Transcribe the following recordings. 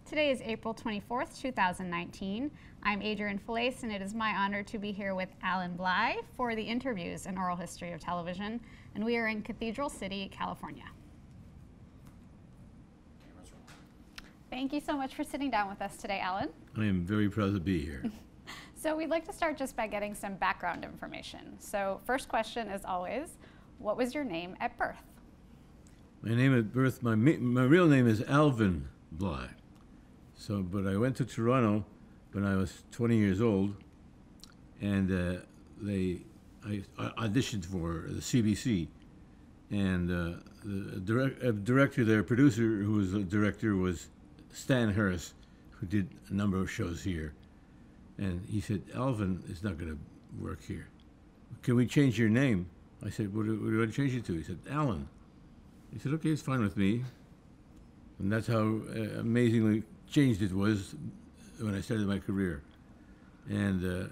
Today is April 24th, 2019. I'm Adrienne Falaise, and it is my honor to be here with Allan Blye for the interviews in Oral History of Television, and we are in Cathedral City, California. Thank you so much for sitting down with us today, Allan. I am very proud to be here. So we'd like to start just by getting some background information. So first question, as always, what was your name at birth? My name at birth, my real name is Alvin Blye. So, but I went to Toronto when I was 20 years old, and I auditioned for the CBC, and the director there, producer who was the director, was Stan Harris, who did a number of shows here. And he said, Alvin is not going to work here. Can we change your name? I said, what do I change it to? He said, Allan. He said, okay, it's fine with me. And that's how amazingly changed it was when I started my career. And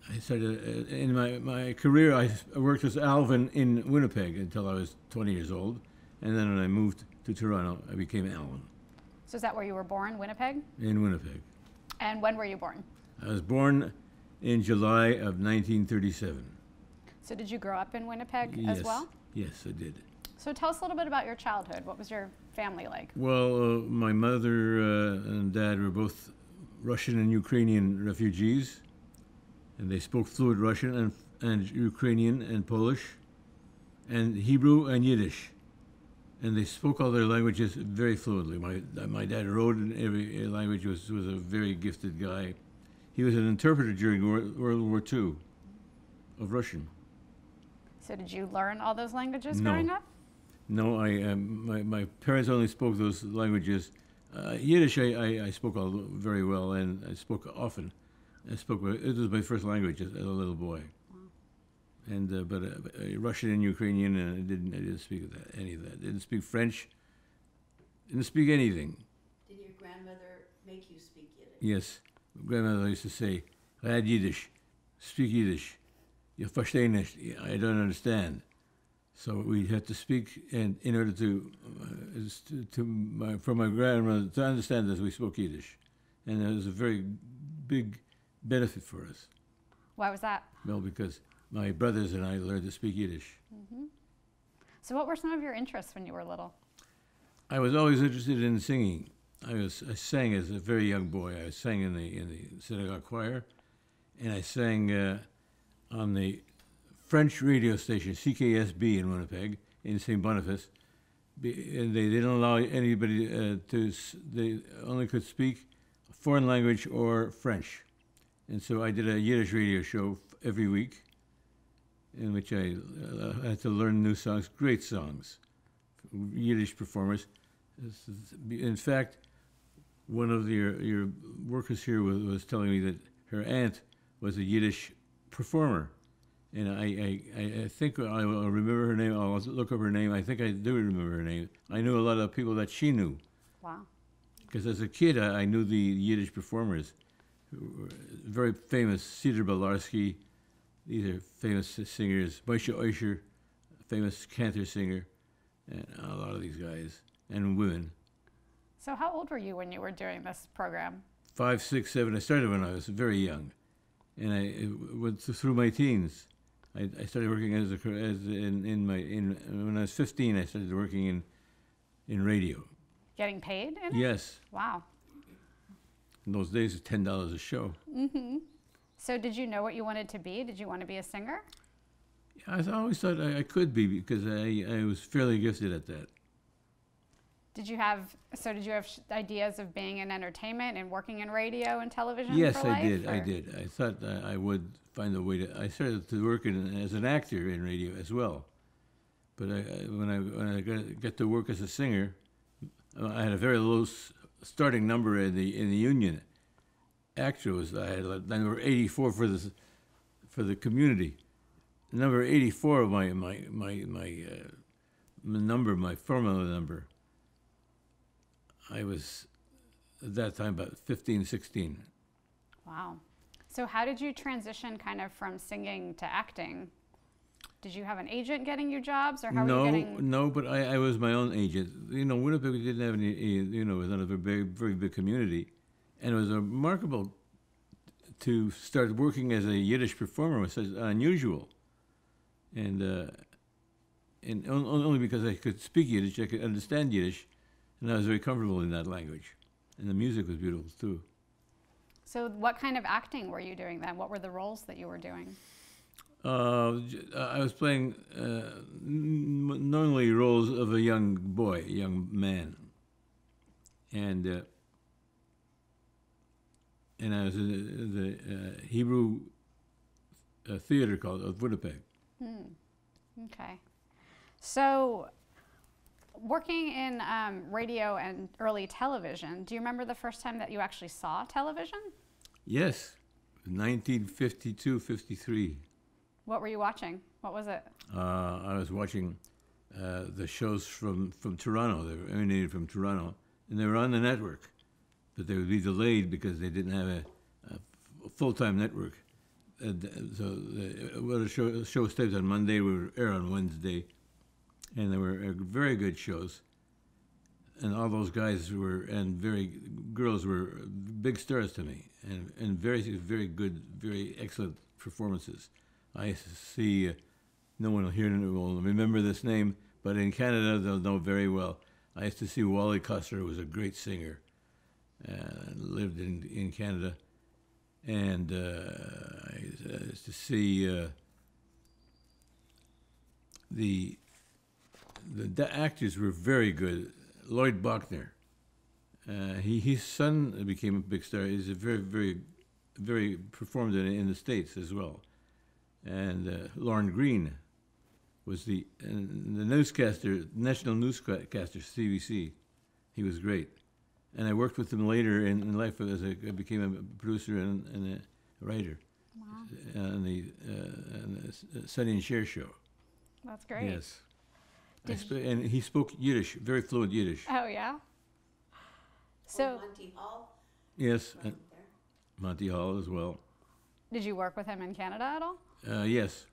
I started, in my career, I worked as Alvin in Winnipeg until I was 20 years old. And then when I moved to Toronto, I became Allan. So is that where you were born, Winnipeg? In Winnipeg. And when were you born? I was born in July of 1937. So did you grow up in Winnipeg Yes. as well? Yes, I did. So tell us a little bit about your childhood. What was your family like? Well, my mother and dad were both Russian and Ukrainian refugees, and they spoke fluent Russian and Ukrainian and Polish and Hebrew and Yiddish. And they spoke all their languages very fluently. My dad wrote in every language, was a very gifted guy. He was an interpreter during World War II of Russian. So did you learn all those languages growing up? No, my parents only spoke those languages. Yiddish I spoke very well, and I spoke often. It was my first language as a little boy. Wow. And but Russian and Ukrainian, I didn't speak any of that. Didn't speak French. Didn't speak anything. Did your grandmother make you speak Yiddish? Yes, grandmother used to say, "Lad Yiddish, speak Yiddish. You versteh nicht. I don't understand." So we had to speak, and in order for my grandmother to understand us, we spoke Yiddish, and it was a very big benefit for us. Why was that? Well, because my brothers and I learned to speak Yiddish. Mm-hmm. So what were some of your interests when you were little? I was always interested in singing. I sang as a very young boy. I sang in the synagogue choir, and I sang on the French radio station, CKSB in Winnipeg, in St. Boniface. And they didn't allow anybody they only could speak a foreign language or French. And so I did a Yiddish radio show every week, in which I had to learn new songs, great songs, Yiddish performers. In fact, one of your workers here was telling me that her aunt was a Yiddish performer. And I think I will remember her name. I'll look up her name. I think I do remember her name. I knew a lot of people that she knew. Wow. Because as a kid, I knew the Yiddish performers. Very famous, Cedar Belarski. These are famous singers. Moshe Oisher, famous cantor singer. And a lot of these guys. And women. So how old were you when you were doing this program? 5, 6, 7. I started when I was very young. And I went through my teens. I started working when I was 15. I started working in radio. Getting paid in it? Yes. Wow. In those days, it was $10 a show. Mm-hmm. So did you know what you wanted to be? Did you want to be a singer? I always thought I could be, because I was fairly gifted at that. Did you have ideas of being in entertainment and working in radio and television? Yes, for life, I did. I thought I would find a way to. I started to work as an actor in radio as well, but when I got to work as a singer, I had a very low starting number in the union. Actor was I had number 84 for the community. Number 84 of my number, my formula number. I was, at that time, about 15, 16. Wow. So how did you transition kind of from singing to acting? Did you have an agent getting you jobs, or how were No, you getting? no, but I was my own agent. You know, Winnipeg didn't have any, it was not a very big community. And it was remarkable to start working as a Yiddish performer was such unusual. And only because I could speak Yiddish, I could understand Yiddish, and I was very comfortable in that language. And the music was beautiful too. So what kind of acting were you doing then? What were the roles that you were doing? I was playing normally roles of a young boy, a young man, and I was in the Hebrew theater called of Winnipeg. Okay. So working in radio and early television, do you remember the first time that you actually saw television? Yes, 1952, 53. What were you watching? What was it? I was watching the shows from Toronto. They were emanated from Toronto, and they were on the network, but they would be delayed because they didn't have a full-time network. So the show started on Monday, would air on Wednesday, and they were very good shows. And all those guys girls were big stars to me, and very good, very excellent performances. I used to see, no one here will remember this name, but in Canada they'll know very well. I used to see Wally Coster, who was a great singer, lived in Canada, and I used to see the actors were very good. Lloyd Bachner, his son became a big star. He's a very performed in the States as well. And Lauren Green was the newscaster, national newscaster, CBC. He was great. And I worked with him later in life as I became a producer and a writer. Wow. On the Sonny and Cher show. That's great. Yes. And he spoke Yiddish, very fluent Yiddish. Oh, yeah? So, Monty Hall. Yes, Right and there. Monty Hall as well. did you work with him in Canada at all? Yes,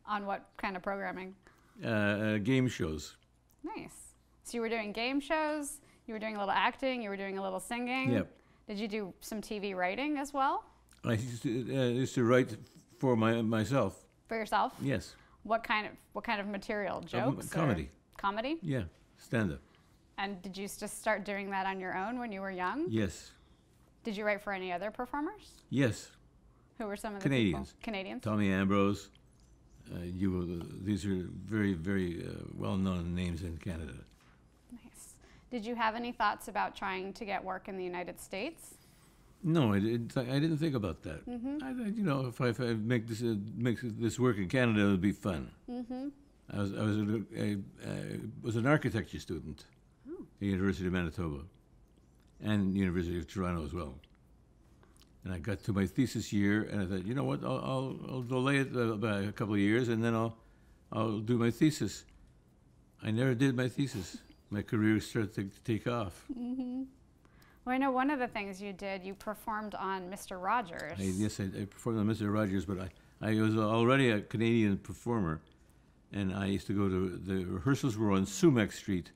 On what kind of programming? game shows. Nice. So you were doing game shows, you were doing a little acting, you were doing a little singing. Yep. Did you do some TV writing as well? I used to write for myself. For yourself? Yes. What kind of material? Jokes? or- comedy. Comedy? Yeah, stand-up. And did you just start doing that on your own when you were young? Yes. Did you write for any other performers? Yes. Who were some of the Canadians. people? Canadians? Tommy Ambrose. These are very well-known names in Canada. Nice. Did you have any thoughts about trying to get work in the United States? No, I didn't think about that. I thought, if I make this work in Canada, it would be fun. I was an architecture student at the University of Manitoba and University of Toronto as well. And I got to my thesis year, and I thought, you know what, I'll delay it by a couple of years, and then I'll do my thesis. I never did my thesis. My career started to take off. Well, I know one of the things you did, you performed on Mr. Rogers. I performed on Mr. Rogers, but I was already a Canadian performer, and I used to go to, the rehearsals were on Sumac Street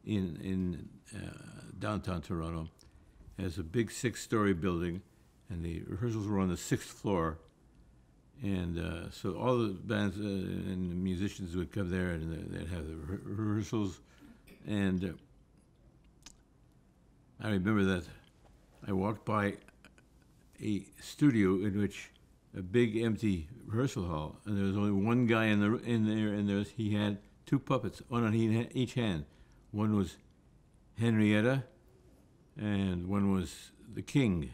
in downtown Toronto. It's a big 6-story building, and the rehearsals were on the 6th floor. And so all the bands and the musicians would come there, and they'd have the rehearsals. And I remember that I walked by a studio in which a big empty rehearsal hall, and there was only one guy in there, and he had 2 puppets, one on each hand. One was Henrietta, and one was the King.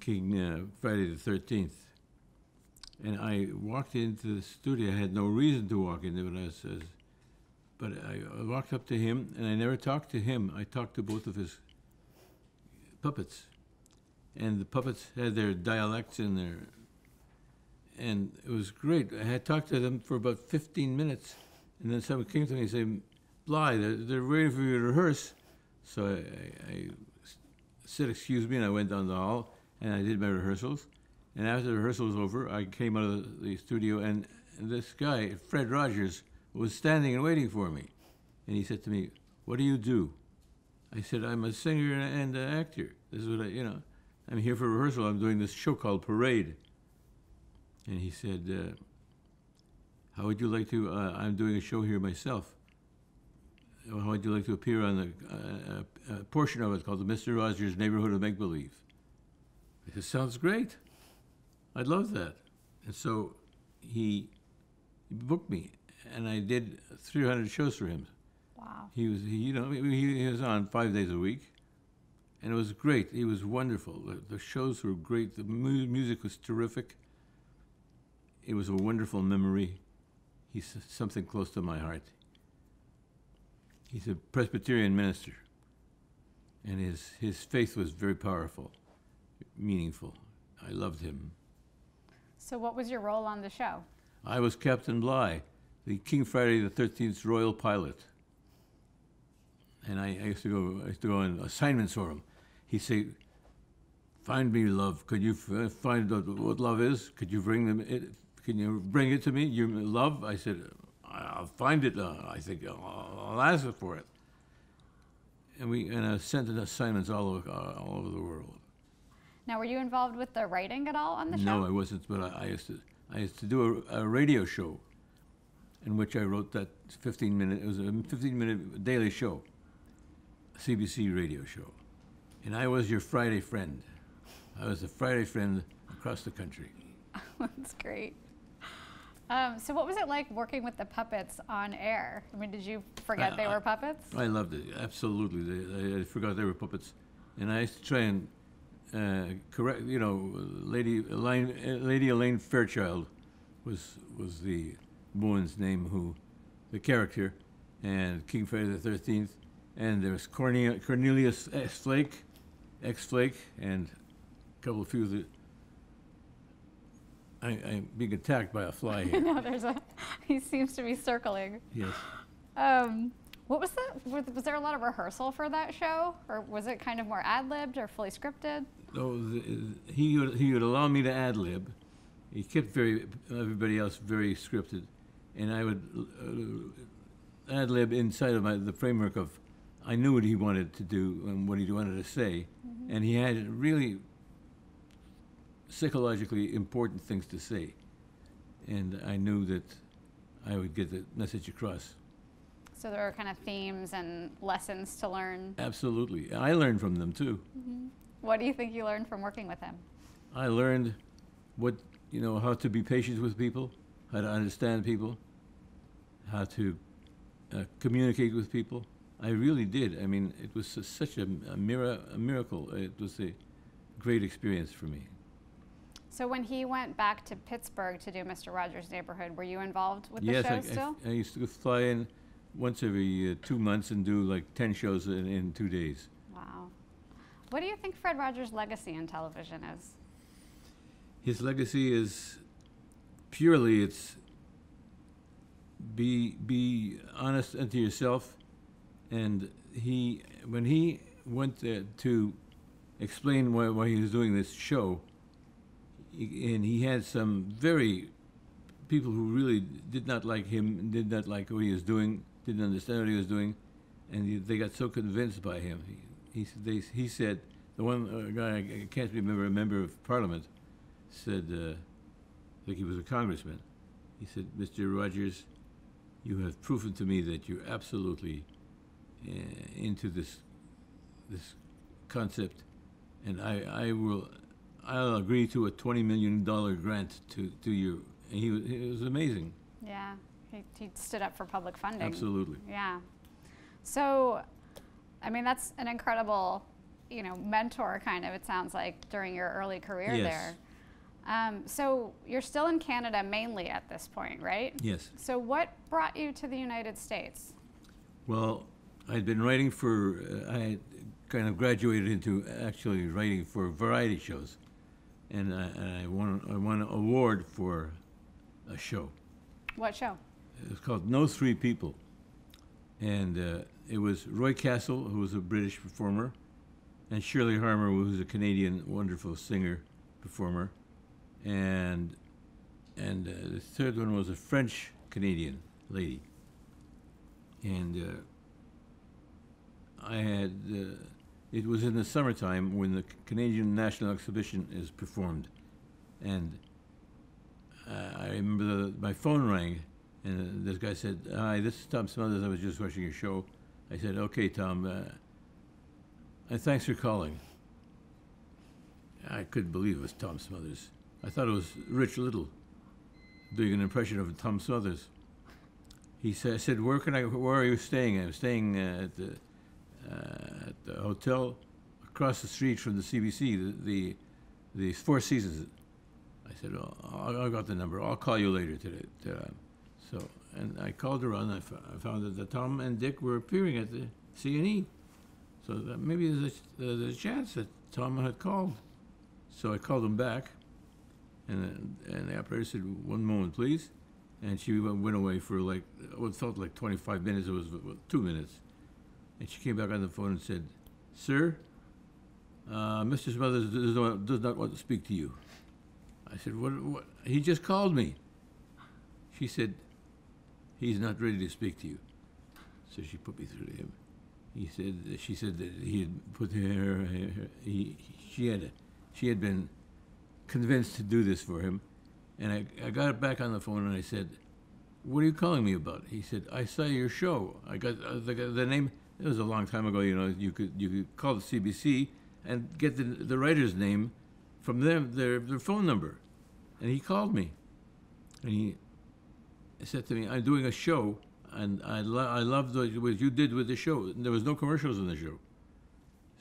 Friday the 13th. And I walked into the studio. I had no reason to walk in there, but I walked up to him, and I never talked to him. I talked to both of his puppets. And the puppets had their dialects in there. And it was great. I had talked to them for about 15 minutes. And then someone came to me and said, Blye, they're waiting for you to rehearse. So I said, excuse me, and I went down the hall, and I did my rehearsals. And after the rehearsal was over, I came out of the studio, and this guy, Fred Rogers, was standing and waiting for me. And he said to me, "What do you do?" I said, "I'm a singer and an actor. This is what I'm here for rehearsal. I'm doing this show called Parade." And he said, "How would you like to, I'm doing a show here myself. How would you like to appear on a portion of it called the Mr. Rogers Neighborhood of Make-Believe?" I said, "Sounds great. I'd love that." And so he booked me, and I did 300 shows for him. Wow. He was on 5 days a week, and it was great. He was wonderful. The shows were great. The music was terrific. It was a wonderful memory. He's something close to my heart. He's a Presbyterian minister, and his faith was very powerful, meaningful. I loved him. So what was your role on the show? I was Captain Blye, the King Friday the 13th royal pilot. And I used to go on assignments for him. He'd say, "Find me love. Could you find out what love is? Could you bring them? Can you bring it to me? Your love?" I said, "I'll find it. I think I'll ask for it." And I sent assignments all over the world. Now, were you involved with the writing at all on the show? No, I wasn't. But I used to do a radio show, in which I wrote that 15-minute. It was a 15-minute daily show, a CBC radio show, and I was your Friday friend. I was the Friday friend across the country. That's great. So what was it like working with the puppets on air? I mean, did you forget they were puppets? I loved it, absolutely. I forgot they were puppets. And I used to try and correct, Lady Elaine Fairchild was the woman's name, the character, and King Friday the 13th. And there was Cornelius X-Flake, and a couple of few of the... I'm being attacked by a fly here. No, he seems to be circling. Yes. What was was there a lot of rehearsal for that show? Or was it kind of more ad-libbed or fully scripted? No, he would allow me to ad-lib. He kept everybody else very scripted. And I would ad-lib inside of the framework of, I knew what he wanted to do and what he wanted to say. Mm-hmm. And he had really psychologically important things to say, and I knew that I would get the message across. So there were kind of themes and lessons to learn. Absolutely. I learned from them too. Mm-hmm. What do you think you learned from working with him? I learned how to be patient with people, how to understand people, how to communicate with people. I really did. I mean, it was such a miracle. It was a great experience for me. So when he went back to Pittsburgh to do Mr. Rogers' Neighborhood, were you involved with the show still? I used to fly in once every 2 months and do like 10 shows in 2 days. Wow. What do you think Fred Rogers' legacy in television is? His legacy is purely, it's be honest unto yourself. And when he went to explain why he was doing this show, and he had some people who really did not like him, did not like what he was doing, didn't understand what he was doing, and they got so convinced by him. He said, the one guy, I can't remember, a member of Parliament, said, I think he was a congressman, he said, "Mr. Rogers, you have proven to me that you're absolutely into this concept, and I'll agree to a $20 million grant to you." And it was amazing. Yeah, he stood up for public funding. Absolutely. Yeah. So, I mean, that's an incredible, mentor kind of, it sounds like, during your early career there. So you're still in Canada mainly at this point, right? Yes. So what brought you to the United States? Well, I'd been writing I had kind of graduated into actually writing for variety shows. And I won an award for a show. What show? It was called No Three People. And it was Roy Castle, who was a British performer, and Shirley Harmer, who was a Canadian wonderful singer, performer. And the third one was a French Canadian lady, and I had. It was in the summertime when the Canadian National Exhibition is performed, and I remember my phone rang, and this guy said, "Hi, this is Tom Smothers. I was just watching your show." I said, "Okay, Tom. Thanks for calling." I couldn't believe it was Tom Smothers. I thought it was Rich Little doing an impression of Tom Smothers. He said, I said, where are you staying? I'm staying at the hotel across the street from the CBC, the Four Seasons. I said, oh, I got the number. I'll call you later today. And I called around. I found that Tom and Dick were appearing at the CNE. So that maybe there's a chance that Tom had called. So I called him back, and the operator said, "1 moment, please." And she went away for like, what felt like 25 minutes. It was 2 minutes. And she came back on the phone and said, "Sir, Mr. Smothers does not want to speak to you." I said, "What? He just called me." She said, "He's not ready to speak to you." So she put me through to him. She said that he had put she had been convinced to do this for him. And I got it back on the phone and I said, "What are you calling me about?" He said, "I saw your show. I got the name." It was a long time ago, you know. You could call the CBC and get the writer's name from them, their phone number. And he called me, and he said to me, "I'm doing a show, and I love what you did with the show." And there was no commercials in the show.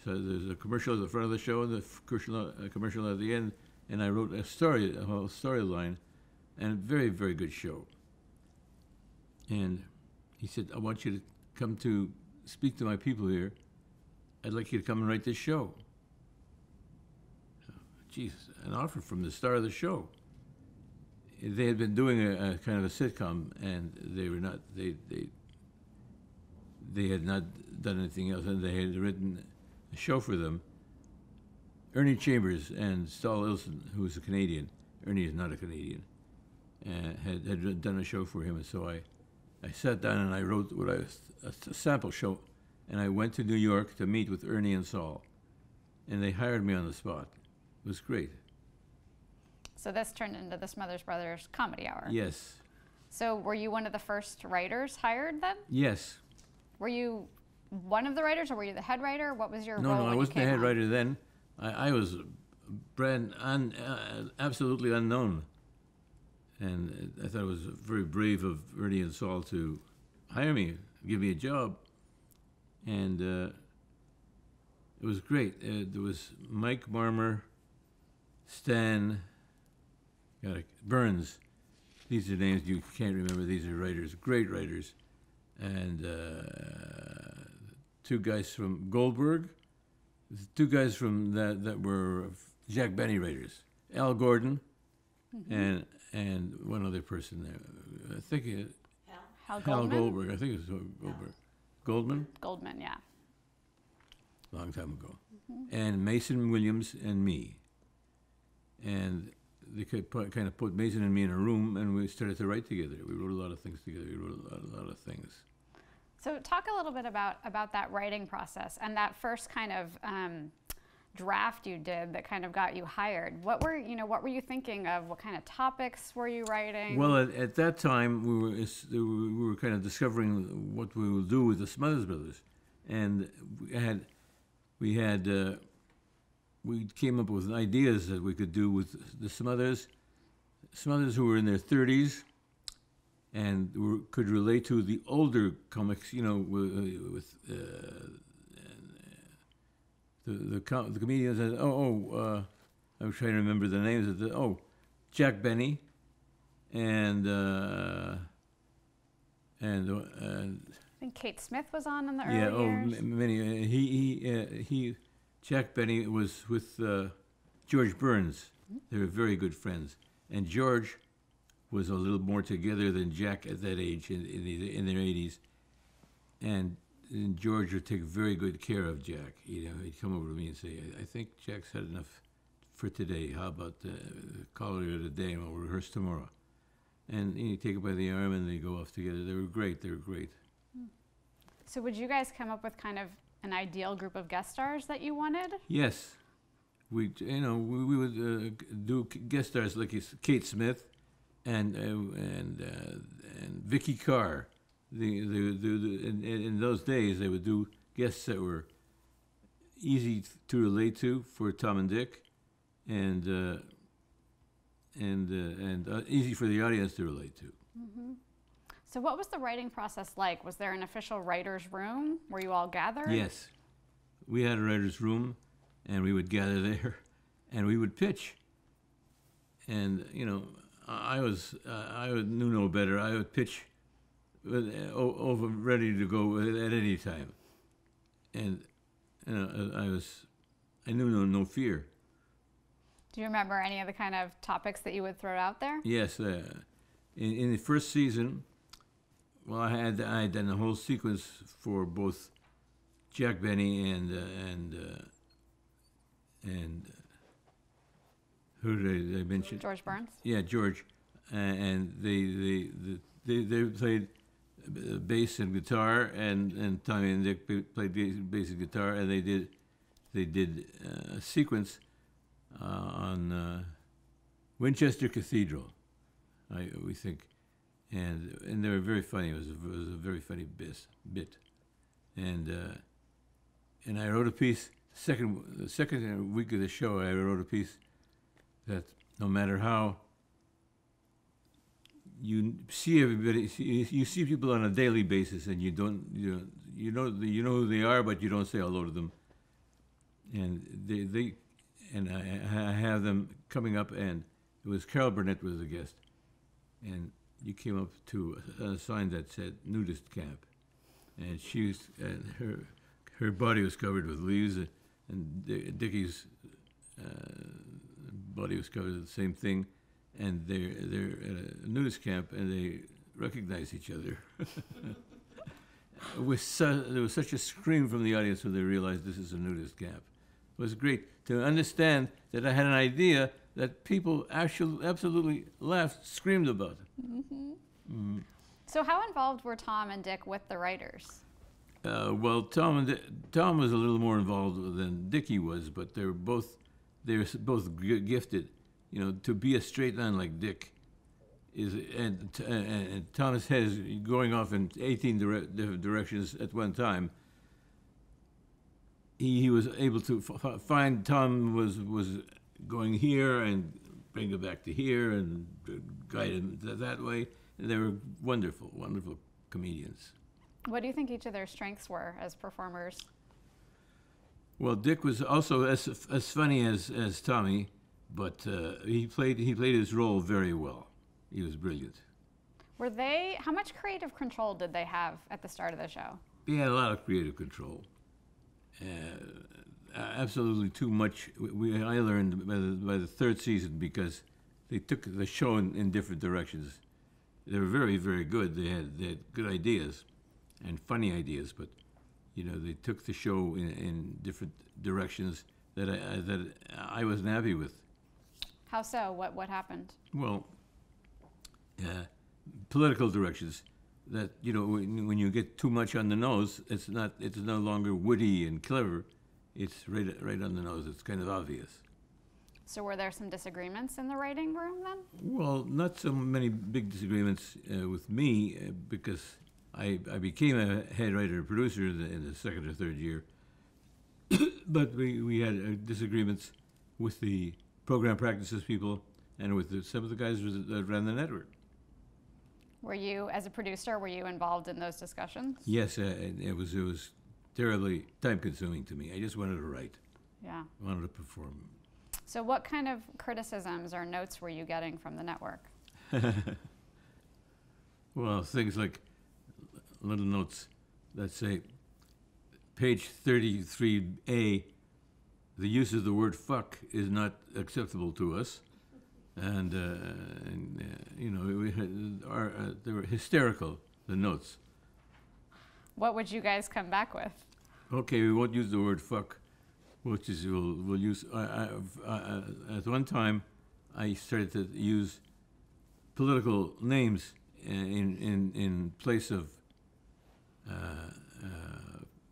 So there's a commercial at the front of the show and the commercial at the end. And I wrote a whole storyline, and a very, very good show. And he said, "I want you to come to speak to my people here. I'd like you to come and write this show." Jesus, an offer from the star of the show. They had been doing a kind of a sitcom, and they had not done anything else, and they had written a show for them. Ernie Chambers and Stahl Ilson, who was a Canadian, Ernie is not a Canadian, had done a show for him. And so I sat down and I wrote a sample show, and I went to New York to meet with Ernie and Saul, and they hired me on the spot. It was great. So this turned into the Smothers Brothers Comedy Hour. Yes. So were you one of the first writers hired then? Yes. Were you one of the writers, or were you the head writer? What was your role? No, I wasn't the head writer then. I was absolutely unknown, and I thought it was very brave of Ernie and Saul to hire me, give me a job, and it was great. There was Mike Marmer, Stan, Burns. These are names you can't remember. These are writers, great writers, and two guys from Goldberg. Two guys from that were Jack Benny writers, Al Gordon, and one other person there. I think Hal Goldberg. I think it was Goldberg. Goldman? Goldman, yeah. Long time ago. And Mason Williams and me. And they kind of put Mason and me in a room, and we started to write together. We wrote a lot of things together. We wrote a lot of things. So talk a little bit about that writing process and that first kind of draft you did that kind of got you hired. What were you thinking of? What kind of topics were you writing? Well, at that time we were kind of discovering what we would do with the Smothers Brothers, and we came up with ideas that we could do with the Smothers who were in their 30s. And could relate to the older comics, you know, with the comedians. I'm trying to remember the names of Jack Benny, and I think Kate Smith was on in the early years. Many. Jack Benny was with George Burns. They were very good friends, and George was a little more together than Jack at that age in their 80s, and George would take very good care of Jack. You know, he'd come over to me and say, "I think Jack's had enough for today. How about call it a day and we'll rehearse tomorrow?" and you take it by the arm, and they go off together. They were great. They were great. So would you guys come up with kind of an ideal group of guest stars that you wanted? Yes, we would do guest stars like Kate Smith and Vicky Carr. In those days, they would do guests that were easy to relate to for Tom and Dick, and easy for the audience to relate to. Mm-hmm. So what was the writing process like? Was there an official writer's room where you all gathered? Yes. We had a writer's room, and we would gather there, and we would pitch. And, I knew no better. I would pitch over ready to go at any time. And, I knew no fear. Do you remember any of the kind of topics that you would throw out there? Yes. In the first season, well, I had done a whole sequence for both Jack Benny and who did I mention? George Burns. Yeah, George, and they played bass and guitar, and Tommy and Dick played bass and guitar, and they did a sequence on Winchester Cathedral, we think. And they were very funny. It was a very funny bit, and I wrote a piece. The second week of the show, I wrote a piece that no matter how you see everybody, you see people on a daily basis, and you know who they are, but you don't say hello to them. And I have them coming up, and it was Carol Burnett was the guest, and you came up to a sign that said nudist camp, and her body was covered with leaves, and Dickie's body was covered with the same thing, and they're at a nudist camp, and they recognize each other. There was such a scream from the audience when they realized this is a nudist camp. It was great to understand that I had an idea that people actually absolutely laughed, screamed about. Mm-hmm. Mm-hmm. So how involved were Tom and Dick with the writers? Well, Tom was a little more involved than Dickie was, but they were both gifted. To be a straight man like Dick and Thomas Head is going off in 18 different directions at one time. He was able to find Tom was going here and bring it back to here and guide him that way. And they were wonderful, wonderful comedians. What do you think each of their strengths were as performers? Well, Dick was also as funny as Tommy, but he played his role very well. He was brilliant. How much creative control did they have at the start of the show? He had a lot of creative control. Absolutely too much. I learned by the third season, because they took the show in different directions. They were very, very good. They had good ideas and funny ideas, but they took the show in different directions that I wasn't happy with. How so? What happened? Well, political directions. That when you get too much on the nose, it's no longer witty and clever. It's right on the nose. It's kind of obvious. So were there some disagreements in the writing room then? Well, not so many big disagreements with me, because I became a head writer and producer in the second or third year. But we had disagreements with the program practices people and with some of the guys that ran the network. Were you, as a producer, involved in those discussions? Yes, it was terribly time-consuming to me. I just wanted to write. Yeah. I wanted to perform. So what kind of criticisms or notes were you getting from the network? Well, things like little notes that say, page 33A, the use of the word fuck is not acceptable to us. And they were hysterical, the notes. What would you guys come back with? Okay, we won't use the word fuck, which is we'll use. At one time, I started to use political names in place of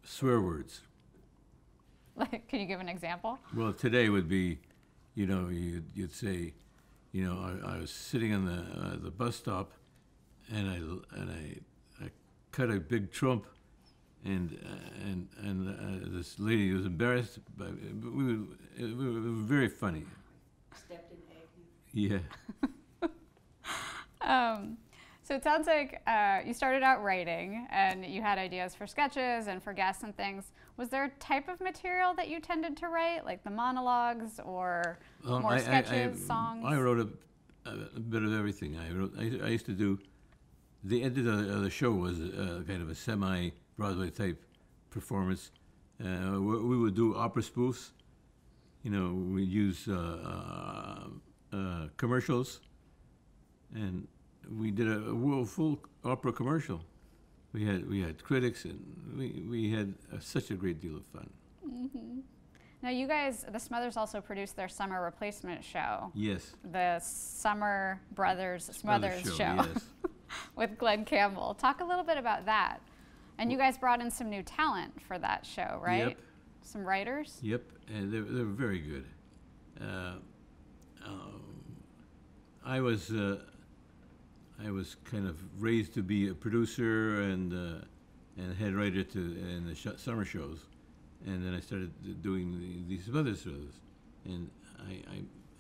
swear words. Like, can you give an example? Well, today would be, you'd say, I was sitting on the bus stop, and I cut a big trump, and this lady was embarrassed, but it was very funny. Stepped in egg. Yeah. So it sounds like you started out writing and you had ideas for sketches and for guests and things. Was there a type of material that you tended to write, like the monologues or more sketches, songs? I wrote a bit of everything. I used to do, the end of the show was kind of a semi-Broadway type performance. We would do opera spoofs. We'd use commercials, and we did a full opera commercial. We had critics, and we had such a great deal of fun. Mm-hmm. Now, you guys, the Smothers also produced their summer replacement show. Yes. The Summer Brothers Smothers show. Yes. With Glenn Campbell. Talk a little bit about that. And you guys brought in some new talent for that show, right? Yep. Some writers? Yep, and they're very good. I was kind of raised to be a producer and head writer in the summer shows, and then I started doing these other shows, and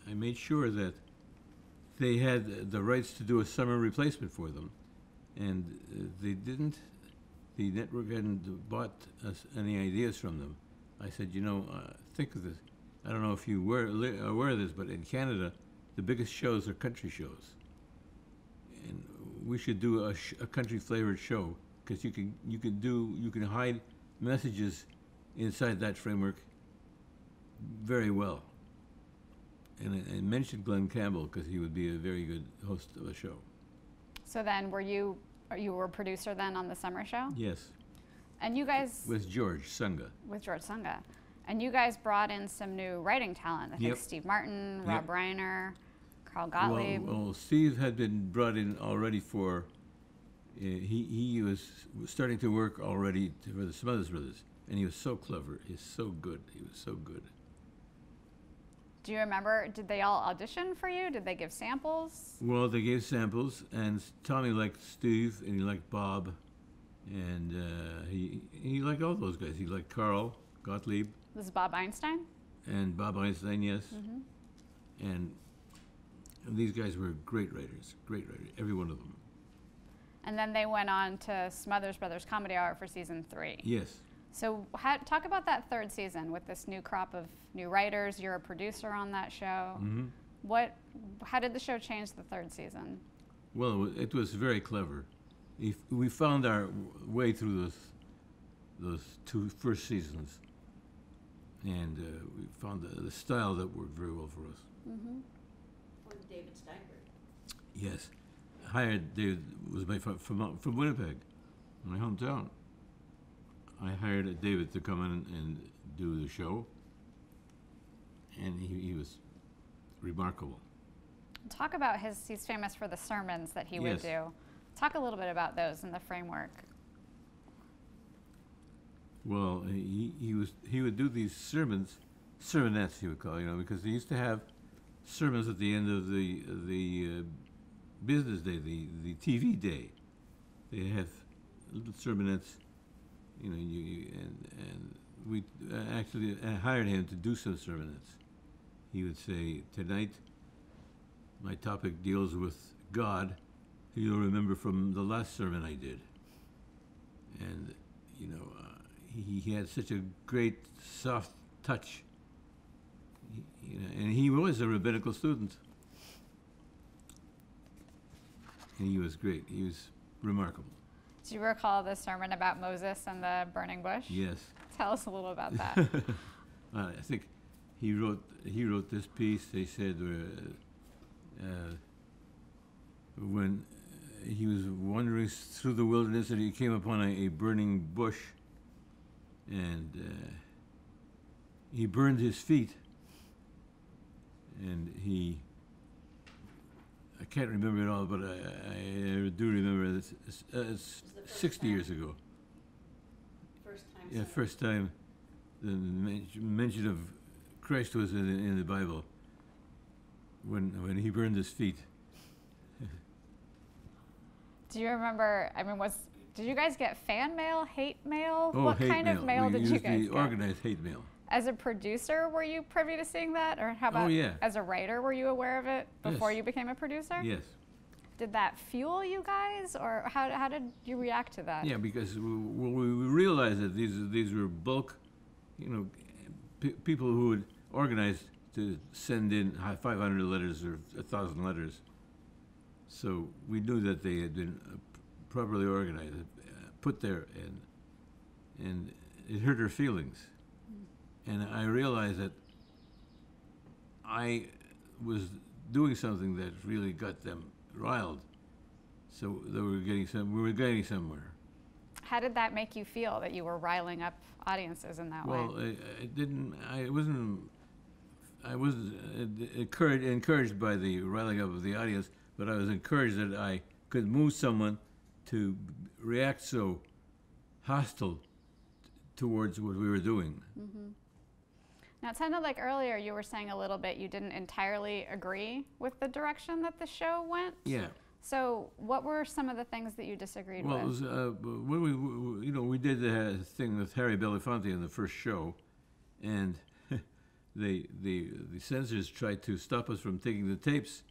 I made sure that they had the rights to do a summer replacement for them, and they didn't. The network hadn't bought us any ideas from them. I said, think of this. I don't know if you were aware of this, but in Canada, the biggest shows are country shows. And we should do a country-flavored show, because you can hide messages inside that framework very well. And I mentioned Glenn Campbell because he would be a very good host of a show. So then, you were a producer then on the summer show? Yes. And you guys... With George Sunga. With George Sunga. And you guys brought in some new writing talent. I think Steve Martin, Rob Reiner, Carl Gottlieb. Well, Steve had been brought in already for... he was starting to work already for the Smothers Brothers. And he was so clever. He's so good. He was so good. Do you remember, did they all audition for you? Did they give samples? Well, they gave samples, and Tommy liked Steve, and he liked Bob, and he liked all those guys. He liked Carl Gottlieb. This is Bob Einstein? And Bob Einstein, yes. Mm-hmm. And these guys were great writers, every one of them. And then they went on to Smothers Brothers Comedy Hour for season 3. Yes. So talk about that third season with this new crop of new writers. You're a producer on that show. Mm-hmm. How did the show change the third season? Well, it was very clever. We found our way through those two first seasons, and we found the style that worked very well for us. Mm-hmm. With David Steinberg. Yes. Hired David was from Winnipeg, my hometown. I hired David to come in and do the show, and he was remarkable. Talk about he's famous for the sermons that he would do. Talk a little bit about those and the framework. Well, he would do these sermonettes he would call, because he used to have sermons at the end of the business day, the TV day. They have little sermonettes. And we actually hired him to do some sermonettes. He would say, tonight, my topic deals with God, who you'll remember from the last sermon I did. And, he had such a great, soft touch. And he was a rabbinical student. And he was great. He was remarkable. Do you recall the sermon about Moses and the burning bush? Yes. Tell us a little about that. I think he wrote this piece. They said when he was wandering through the wilderness and he came upon a burning bush, and he burned his feet, and I can't remember it all, but I do remember it's 60 years ago. First time. Yeah, first time the mention of Christ was in the Bible when he burned his feet. Do you remember? I mean, did you guys get fan mail, hate mail? Oh, what hate kind of mail did you guys get? Organized hate mail. As a producer, were you privy to seeing that, or how about yeah. as a writer, were you aware of it before Yes. you became a producer? Yes. Did that fuel you guys, or how did you react to that? Yeah, because we realized that these were bulk, people who had organized to send in 500 letters or 1,000 letters. So we knew that they had been properly organized, put there, and it hurt her feelings. And I realized that I was doing something that really got them riled. So we were getting somewhere. How did that make you feel that you were riling up audiences in that way? Well, I wasn't encouraged by the riling up of the audience, but I was encouraged that I could move someone to react so hostile towards what we were doing. Mm-hmm. Now, it sounded like earlier you were saying a little bit you didn't entirely agree with the direction that the show went. Yeah. So, what were some of the things that you disagreed Well, with? it was, when we did the thing with Harry Belafonte in the first show, and the censors tried to stop us from taking the tapes.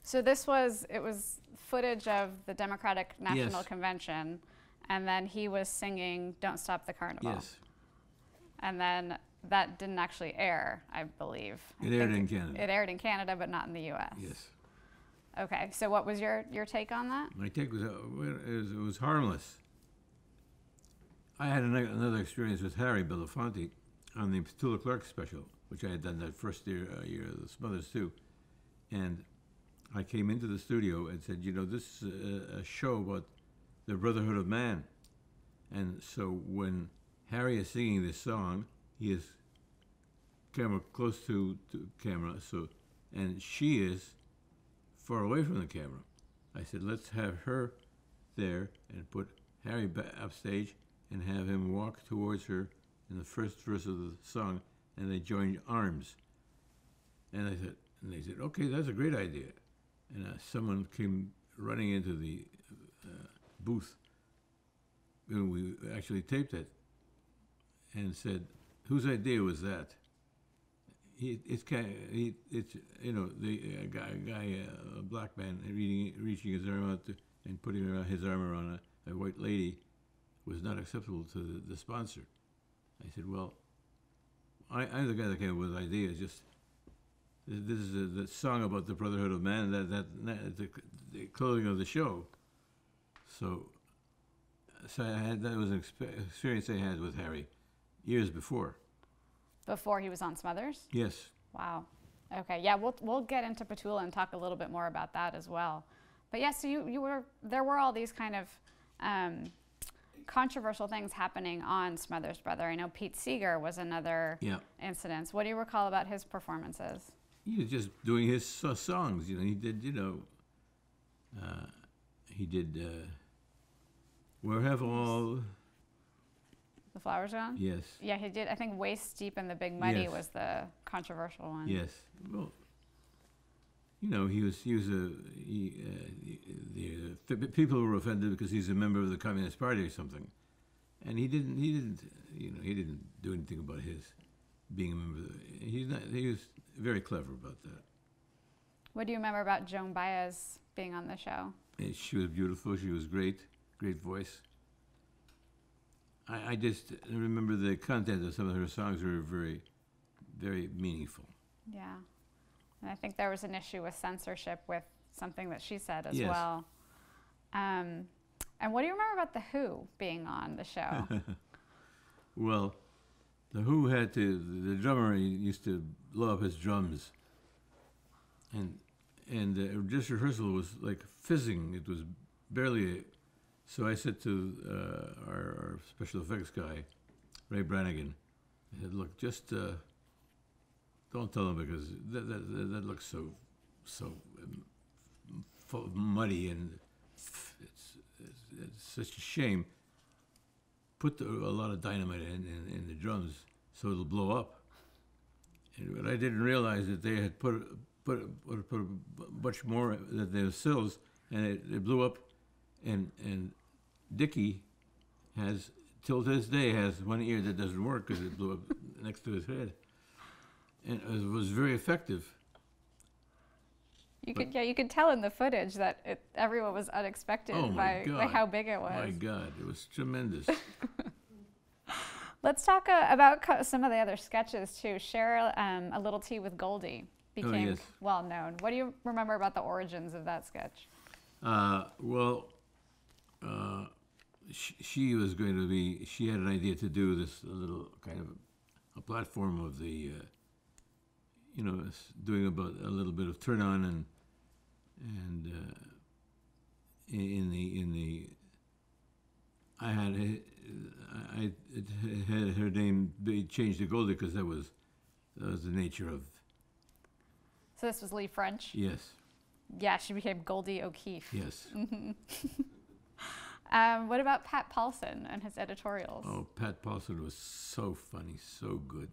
So it was footage of the Democratic National Yes. Convention, and then he was singing "Don't Stop the Carnival." Yes. And then that didn't actually air, I believe. It aired in Canada. It aired in Canada, but not in the U.S. Yes. Okay, so what was your take on that? My take was it was harmless. I had another experience with Harry Belafonte on the Petula Clark special, which I had done that first year of the Smothers too. And I came into the studio and said, this is a show about the brotherhood of man. And so when Harry is singing this song, he is camera close to camera, and she is far away from the camera. I said, let's have her there and put Harry upstage and have him walk towards her in the first verse of the song, and they joined arms. And they said, okay, that's a great idea. And someone came running into the booth, and we actually taped it, and said, whose idea was that? It's a black man reaching his arm out and putting his arm around a white lady was not acceptable to the sponsor. I said, well, I'm the guy that came up with the idea. Just this is the song about the brotherhood of man. The clothing of the show. So that was an experience I had with Harry years before. Before he was on Smothers? Yes. Wow. Okay. Yeah, we'll get into Petula and talk a little bit more about that as well. But yeah, so there were all these kind of controversial things happening on Smothers Brother. I know Pete Seeger was another incident. What do you recall about his performances? He was just doing his songs. He did Where Have All... The Flowers Gone? Yes. Yeah, he did. I think Waist Deep in the Big Muddy Yes. was the controversial one. Yes. Well, people were offended because he's a member of the Communist Party or something, and he didn't do anything about his being a member of he was very clever about that. What do you remember about Joan Baez being on the show? And she was beautiful. She was great voice. I just remember the content of some of her songs were very, very meaningful. Yeah. And I think there was an issue with censorship with something that she said as Yes. well. And what do you remember about The Who being on the show? Well, The Who the drummer used to blow up his drums. And this rehearsal was like fizzing. It was barely... So I said to our special effects guy, Ray Brannigan, I said, look, just don't tell him because that looks so muddy, and it's such a shame. Put a lot of dynamite in the drums so it'll blow up. And what I didn't realize that they had put much more that there was sills, and it blew up. And Dickie has, till this day, has one ear that doesn't work because it blew up next to his head, and it was very effective. You could tell in the footage that everyone was unexpected by how big it was. My God, it was tremendous. Let's talk about some of the other sketches too. Share a Little Tea with Goldie became well known. What do you remember about the origins of that sketch? She was going to be. She had an idea to do this little kind of a platform of the, doing about a little bit of turn on and in the. I had her name changed to Goldie because that was the nature of. So this was Lee French? Yes. Yeah, she became Goldie O'Keefe. Yes. Mm-hmm. What about Pat Paulson and his editorials? Oh, Pat Paulson was so funny, so good.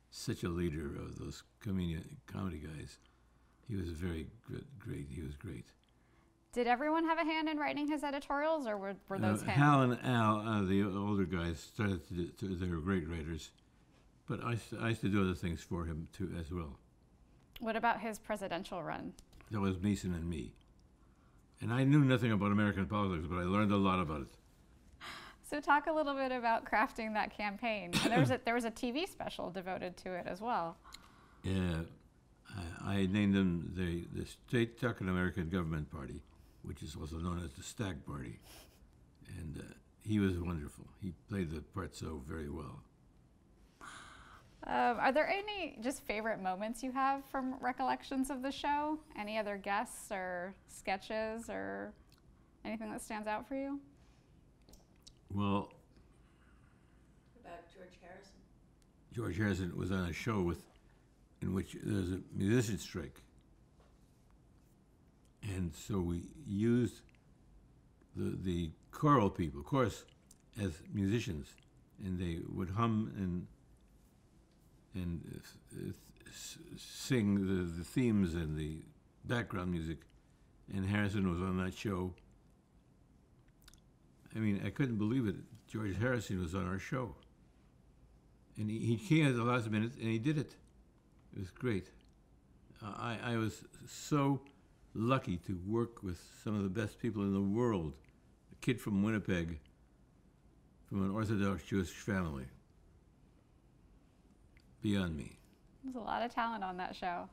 Such a leader of those comedy guys. He was very great. He was great. Did everyone have a hand in writing his editorials, or were those him? Hal and Al, the older guys, started they were great writers. But I used to do other things for him, too, as well. What about his presidential run? That was Mason and me. And I knew nothing about American politics, but I learned a lot about it. So talk a little bit about crafting that campaign. And there was a TV special devoted to it as well. Yeah, I named them the State Tucking American Government Party, which is also known as the Stag Party. And he was wonderful. He played the part so very well. Are there any just favorite moments you have from recollections of the show? Any other guests or sketches or anything that stands out for you? Well, About George Harrison. George Harrison was on a show in which there was a musician strike. And so we used the choral people, of course, as musicians, and they would hum and sing the themes and the background music, and Harrison was on that show. I mean, I couldn't believe it. George Harrison was on our show. And he came at the last minute, and he did it. It was great. I was so lucky to work with some of the best people in the world. A kid from Winnipeg, from an Orthodox Jewish family. Beyond me. There's a lot of talent on that show.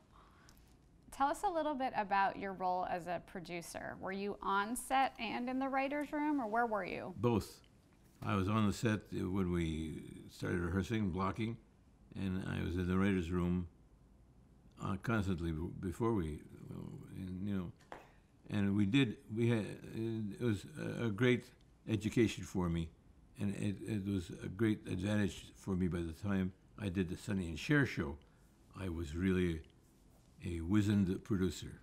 Tell us a little bit about your role as a producer. Were you on set and in the writer's room, or where were you? Both. I was on the set when we started rehearsing, blocking, and I was in the writer's room constantly before and we had, it was a great education for me, and it was a great advantage for me by the time I did the Sonny and Cher show. I was really a wizened producer.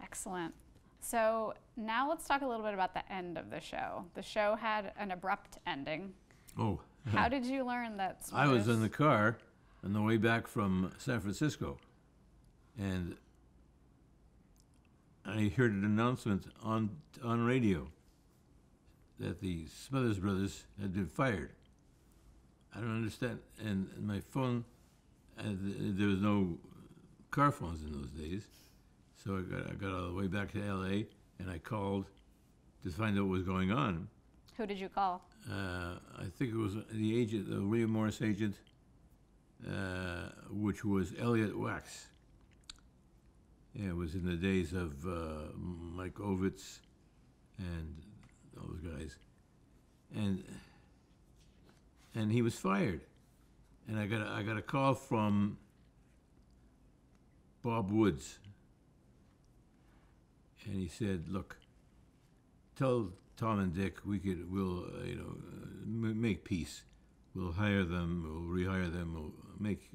Excellent. So now let's talk a little bit about the end of the show. The show had an abrupt ending. Oh. How did you learn that? I was in the car on the way back from San Francisco, and I heard an announcement on radio that the Smothers Brothers had been fired. I don't understand. And my phone, there was no car phones in those days, so I got all the way back to L.A. and I called to find out what was going on. Who did you call? I think it was the agent, the William Morris agent, which was Elliot Wax. Yeah, it was in the days of Mike Ovitz and those guys, and he was fired, and I got a call from Bob Woods, and he said, "Look, tell Tom and Dick we'll make peace. We'll hire them. We'll rehire them. We'll make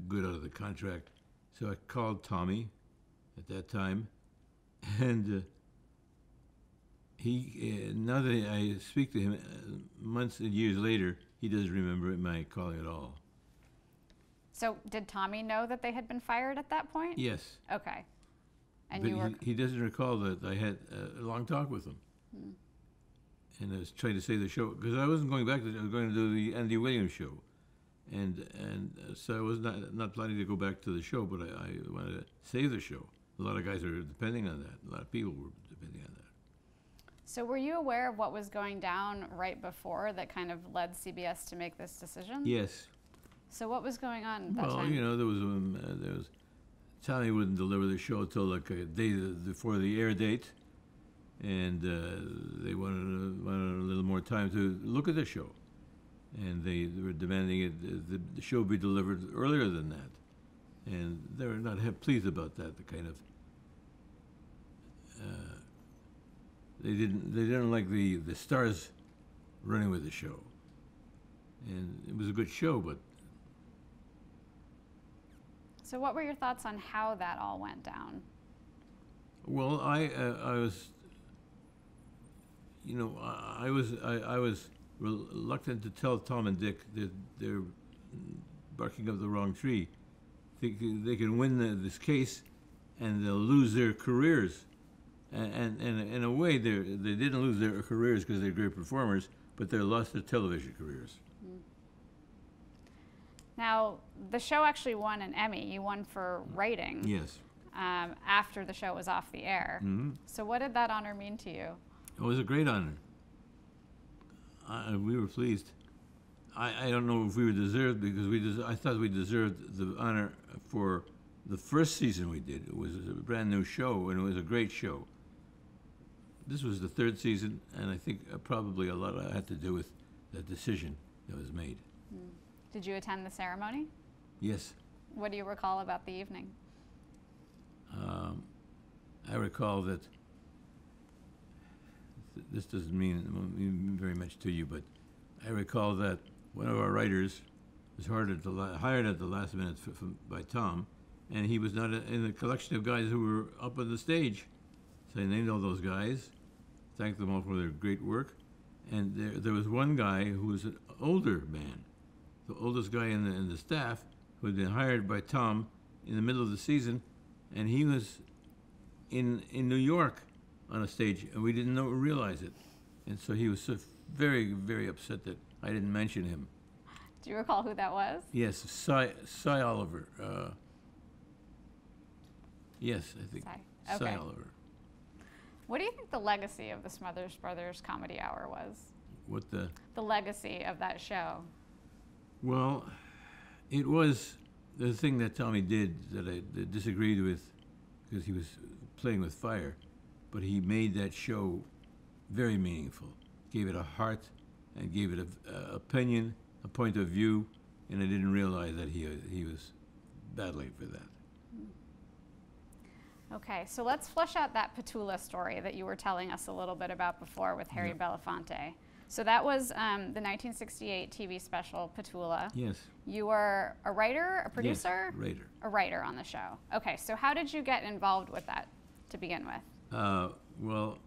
good out of the contract, So I called Tommy at that time, and he, now that I speak to him months and years later, he doesn't remember my calling at all. So did Tommy know that they had been fired at that point? Yes. Okay. And But you were... he doesn't recall that I had a long talk with him. And I was trying to save the show, because I wasn't going back, I was going to do the Andy Williams show. And so I was not planning to go back to the show, but I wanted to save the show. A lot of guys were depending on that. A lot of people were depending on that. So were you aware of what was going down right before that kind of led CBS to make this decision? Yes. So what was going on at that time? Well, you know, there was Tommy wouldn't deliver the show until like a day before the air date, and they wanted a little more time to look at the show, and they were demanding the show be delivered earlier than that, and they were not pleased about that. The kind of they didn't like the stars running with the show, and it was a good show, but. So what were your thoughts on how that all went down? Well, I was, you know, I was reluctant to tell Tom and Dick that they're barking up the wrong tree. They can win this case, and they'll lose their careers. And in a way, they didn't lose their careers because they're great performers, but they lost their television careers. Now, the show actually won an Emmy. You won for writing. Yes. After the show was off the air. Mm-hmm. So what did that honor mean to you? It was a great honor. We were pleased. I don't know if we were deserved, because I thought we deserved the honor for the first season we did. It was a brand new show, and it was a great show. This was the third season, and I think probably a lot had to do with the decision that was made. Did you attend the ceremony? Yes. What do you recall about the evening? I recall that this doesn't mean very much to you, but I recall that one of our writers was hired at the last minute by Tom, and he was not in the collection of guys who were up on the stage. So I named all those guys, thanked them all for their great work, and there was one guy who was an older man, the oldest guy in the staff, who had been hired by Tom in the middle of the season, and he was in New York on a stage, and we didn't realize it. And so he was so very, very upset that I didn't mention him. Do you recall who that was? Yes, Cy Oliver. Yes, I think. Cy. Okay. Cy Oliver. What do you think the legacy of the Smothers Brothers Comedy Hour was? What the legacy of that show? Well, it was the thing that Tommy did that I disagreed with, because he was playing with fire, but he made that show very meaningful, gave it a heart, and gave it a opinion, a point of view, and I didn't realize that he was battling for that. Okay, so let's flesh out that Petula story that you were telling us a little bit about before with Harry Belafonte. So that was the 1968 TV special, Petula. Yes. You were a writer, a producer? Yes, writer. A writer on the show. Okay, so how did you get involved with that to begin with? Well,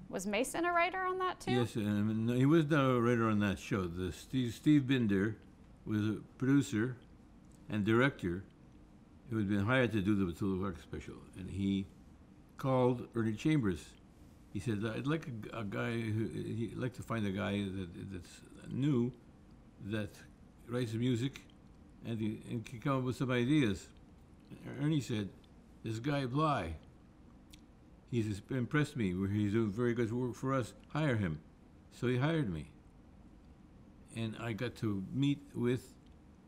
was Mason a writer on that too? yes, and he was not a writer on that show. Steve Binder was a producer and director who had been hired to do the Petula Clark special, and he called Ernie Chambers. He said, "I'd like a guy he'd like to find a guy that's new, that writes music, and can come up with some ideas." And Ernie said, "This guy Blye, he's impressed me. He's doing very good work for us. Hire him." So he hired me, and I got to meet with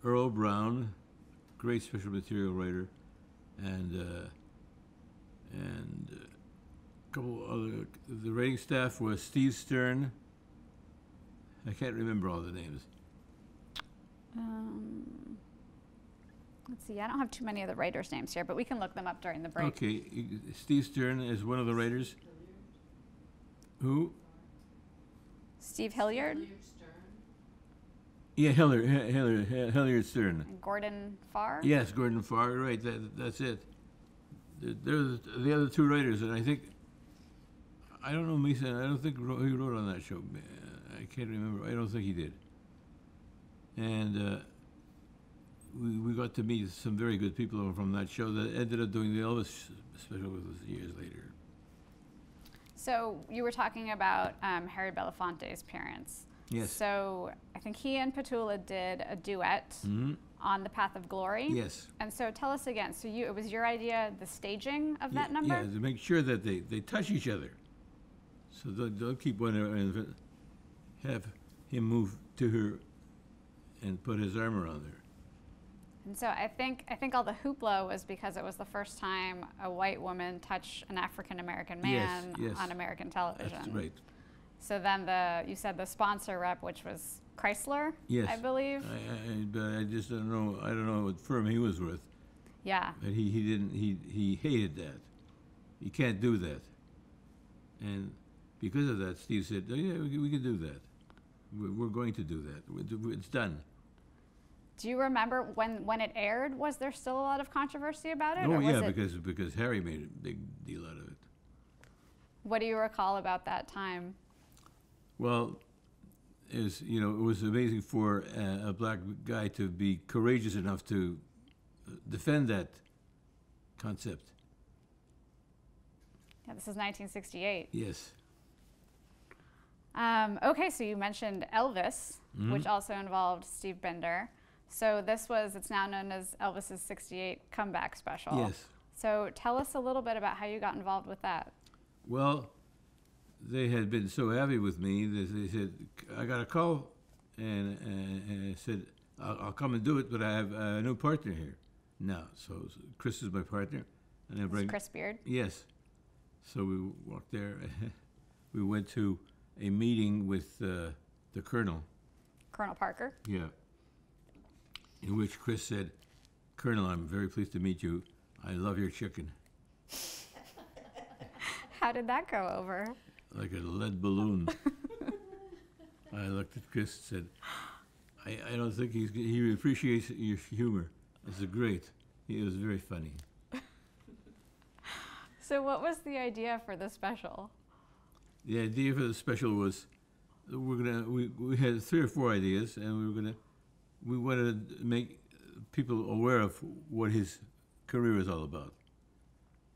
Earl Brown, great special material writer, and a couple other. The writing staff was Steve Stern. I can't remember all the names. Let's see, I don't have too many of the writers' names here, but we can look them up during the break. Okay, Steve Stern is one of the writers. Who? Steve Hilliard Yeah, Hilliard Stern. and Gordon Farr. Yes, Gordon Farr, right, that's it. They're the other two writers, and I think, I don't know, Mason, I don't think he wrote on that show. I can't remember. I don't think he did. And we got to meet some very good people from that show that ended up doing the Elvis special with us years later. So you were talking about Harry Belafonte's parents. Yes. So I think he and Petula did a duet on The Path of Glory. Yes. And so tell us again. So it was your idea, the staging of that number? Yeah, to make sure that they touch each other. So they'll keep one and have him move to her and put his arm around her. And so I think all the hoopla was because it was the first time a white woman touched an African American man Yes. on American television. That's right. So then you said the sponsor rep, which was Chrysler, Yes. I believe. But I just don't know. I don't know what firm he was with. Yeah. But he hated that. You can't do that. And because of that, Steve said, "Oh, yeah, we can do that. We're going to do that. It's done." Do you remember when it aired? Was there still a lot of controversy about it? Oh or was yeah, it, because Harry made a big deal out of it. What do you recall about that time? Well, it was amazing for a black guy to be courageous enough to defend that concept. Yeah, this is 1968. Yes. Okay, so you mentioned Elvis, which also involved Steve Binder. So it's now known as Elvis's 68 comeback special. Yes. So tell us a little bit about how you got involved with that. Well, they had been so happy with me that they said, I got a call, and I said, I'll come and do it, but I have a new partner here now. So Chris is my partner. And I bring Chris Beard? Yes. So we walked there. We went to a meeting with the Colonel. Colonel Parker? Yeah. In which Chris said, "Colonel, I'm very pleased to meet you. I love your chicken." How did that go over? Like a lead balloon. I looked at Chris and said, I don't think he appreciates your humor. This is great. It was very funny. So what was the idea for the special? The idea for the special was we had 3 or 4 ideas, and we wanted to make people aware of what his career was all about.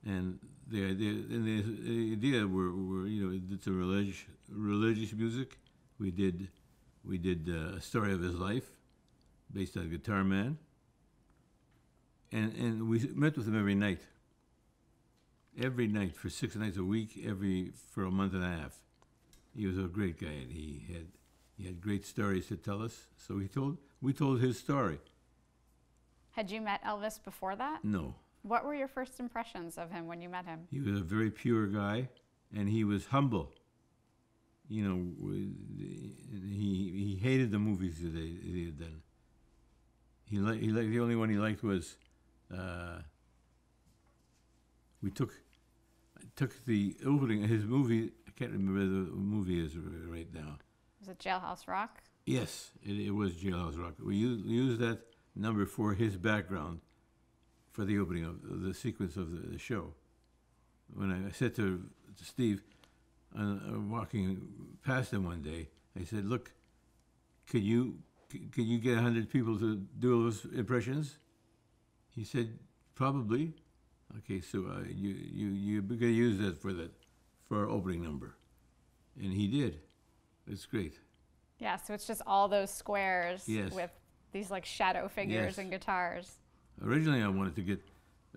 And the idea were did some religious music. We did a story of his life based on Guitar Man. And we met with him every night. Every night for 6 nights a week, for a month and a half. He was a great guy, and he had great stories to tell us. So we told his story. Had you met Elvis before that? No. What were your first impressions of him when you met him? He was a very pure guy, and he was humble. You know, he hated the movies that he had done. He liked the only one he liked was I took the opening of his movie. I can't remember the movie is right now. Was it Jailhouse Rock? Yes, it was Jailhouse Rock. We used that number for his background for the opening of the sequence of the show. When I said to Steve, walking past him one day, I said, "Look, could you get 100 people to do those impressions?" He said, "Probably." Okay, so you're going to use that for our opening number, and he did. It's great. Yeah, so it's just all those squares Yes. with these like shadow figures Yes. and guitars. Originally, I wanted to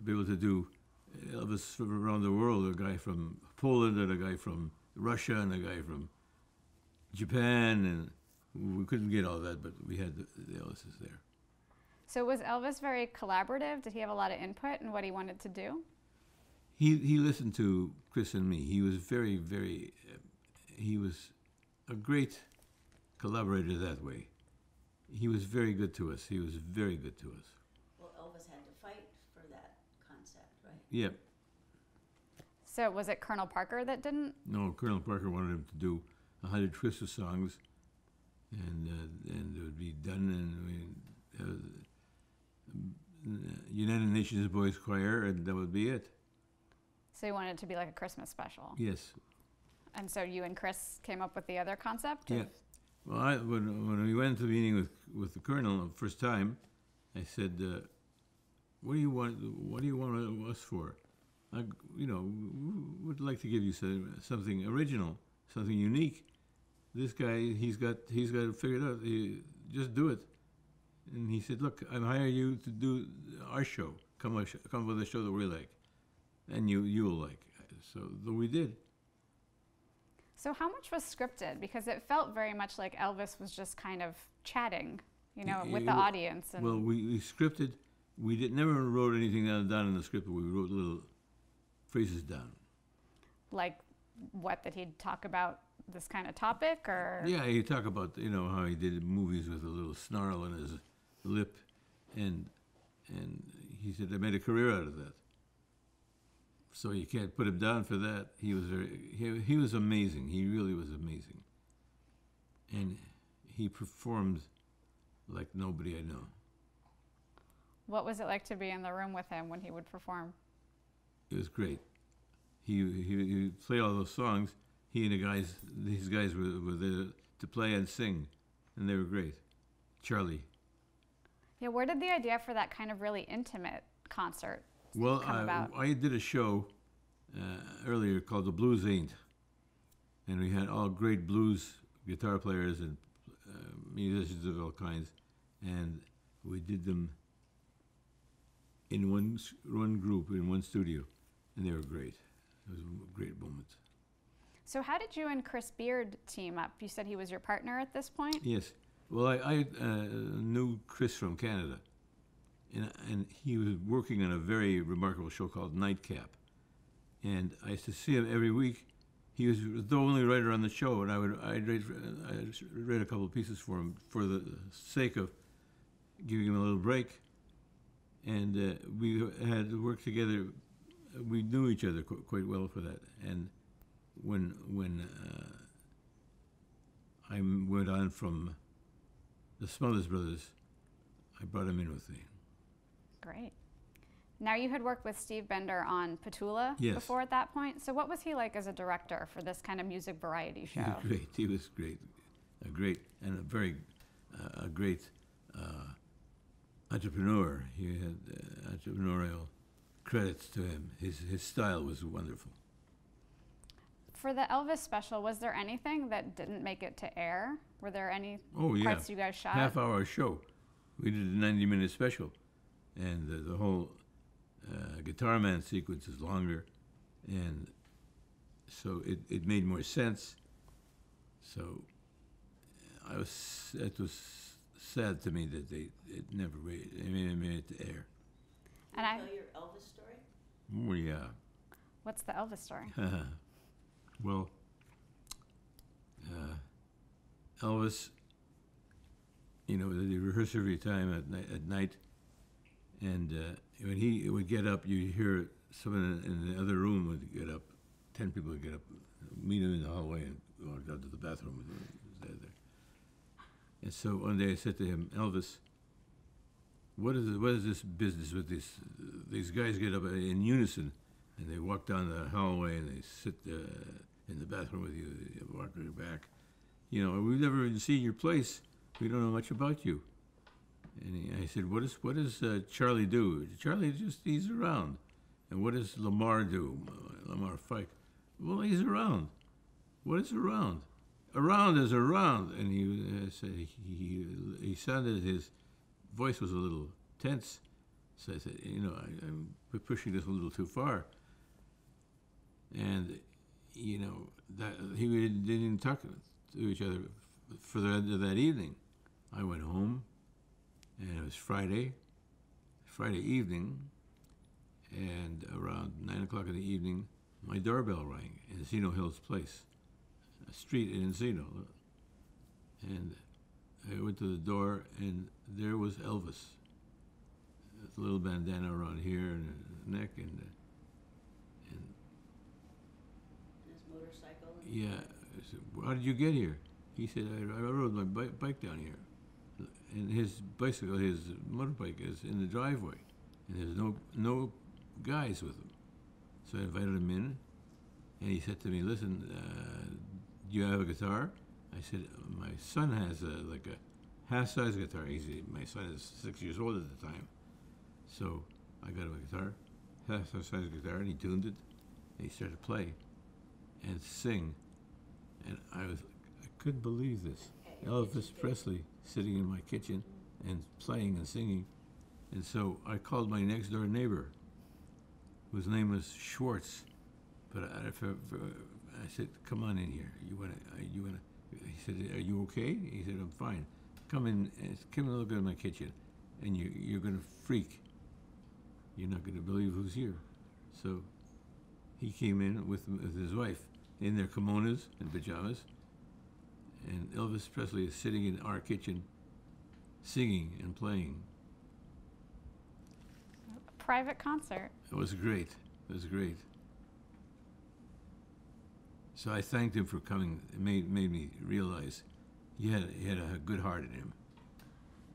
be able to do Elvis from around the world, a guy from Poland and a guy from Russia and a guy from Japan, and we couldn't get all that, but we had the Elvises there. So was Elvis very collaborative? Did he have a lot of input in what he wanted to do? He listened to Chris and me. He was very, very, he was a great collaborator that way. He was very good to us. He was very good to us. Well, Elvis had to fight for that concept, right? Yep. So was it Colonel Parker that didn't? No, Colonel Parker wanted him to do 100 Christmas songs, and it would be done, and United Nations Boys Choir, and that would be it. So you wanted it to be like a Christmas special. Yes. And so you and Chris came up with the other concept? Yeah. Well, when we went to the meeting with the Colonel the first time, I said, "What do you want? What do you want us for? We would like to give you something original, something unique. This guy, he's got it figured out. Just do it." And he said, "Look, I'm hiring you to do our show. Come with a show that we like, and you will like." So we did. So how much was scripted? Because it felt very much like Elvis was just kind of chatting, with the audience. And well, we scripted. We never wrote anything down in the script, but we wrote little phrases down. Like what, that he'd talk about this kind of topic, or? Yeah, he talked about how he did movies with a little snarl in his lip, and he said I made a career out of that. So you can't put him down for that. He was amazing. He really was amazing, and he performed like nobody I know. What was it like to be in the room with him when he would perform? It was great. He played all those songs. He and these guys were there to play and sing, and they were great. Charlie. Yeah, where did the idea for that kind of really intimate concert come about? I did a show earlier called The Blues Ain't, and we had all great blues guitar players and musicians of all kinds, and we did them in one group, in one studio, and they were great. It was a great moment. So how did you and Chris Beard team up? You said he was your partner at this point? Yes. Well, I knew Chris from Canada, and he was working on a very remarkable show called Nightcap. And I used to see him every week. He was the only writer on the show, and I read a couple of pieces for him for the sake of giving him a little break. And we had worked together. We knew each other quite well for that. And when I went on from the Smothers Brothers, I brought him in with me. Great. Now, you had worked with Steve Bender on Petula before at that point. So what was he like as a director for this kind of music variety show? He was great. A great and a great entrepreneur. He had entrepreneurial credits to him. His style was wonderful. For the Elvis special, was there anything that didn't make it to air? Were there any parts you guys shot? Half-hour show. We did a 90-minute special, and the whole Guitar Man sequence is longer, and so it made more sense. So it was sad to me that it never made it to air. Can you tell your Elvis story? Oh yeah. What's the Elvis story? Well, Elvis, they rehearse every time at night, and when he would get up, you hear someone in the other room would get up. 10 people would get up, meet him in the hallway, and walk out to the bathroom. There. And so one day I said to him, Elvis, what is this business with these guys get up in unison, and they walk down the hallway and they sit in the bathroom with you, they walk back. We've never even seen your place. We don't know much about you. And I said, what does Charlie do? Charlie he's around. And what does Lamar do? Lamar Fike. Well, he's around. What is around? Around is around. And he said he sounded, his voice was a little tense. So I said, I'm pushing this a little too far. And that we didn't talk to each other for the end of that evening. I went home, and it was Friday evening, and around 9 o'clock in the evening, my doorbell rang in Encino Hills Place, a street in Encino. And I went to the door, and there was Elvis, with a little bandana around here and his neck, and His motorcycle. And Yeah. I said, how did you get here? He said, I rode my bike down here. And his bicycle, his motorbike is in the driveway. And there's no guys with him. So I invited him in. And he said to me, listen, do you have a guitar? I said, my son has like a half-size guitar. My son is 6 years old at the time. So I got him a guitar, half-size guitar, and he tuned it. And he started to play and sing. And I couldn't believe this. Elvis Presley sitting in my kitchen and playing and singing. And so I called my next door neighbor, whose name was Schwartz. But I said, come on in here. You wanna? He said, are you okay? He said, I'm fine. Come in and look at my kitchen, and you're gonna freak. You're not gonna believe who's here. So he came in with his wife in their kimonos and pajamas, and Elvis Presley is sitting in our kitchen, singing and playing. Private concert. It was great. It was great. So I thanked him for coming. It made me realize he had a good heart in him.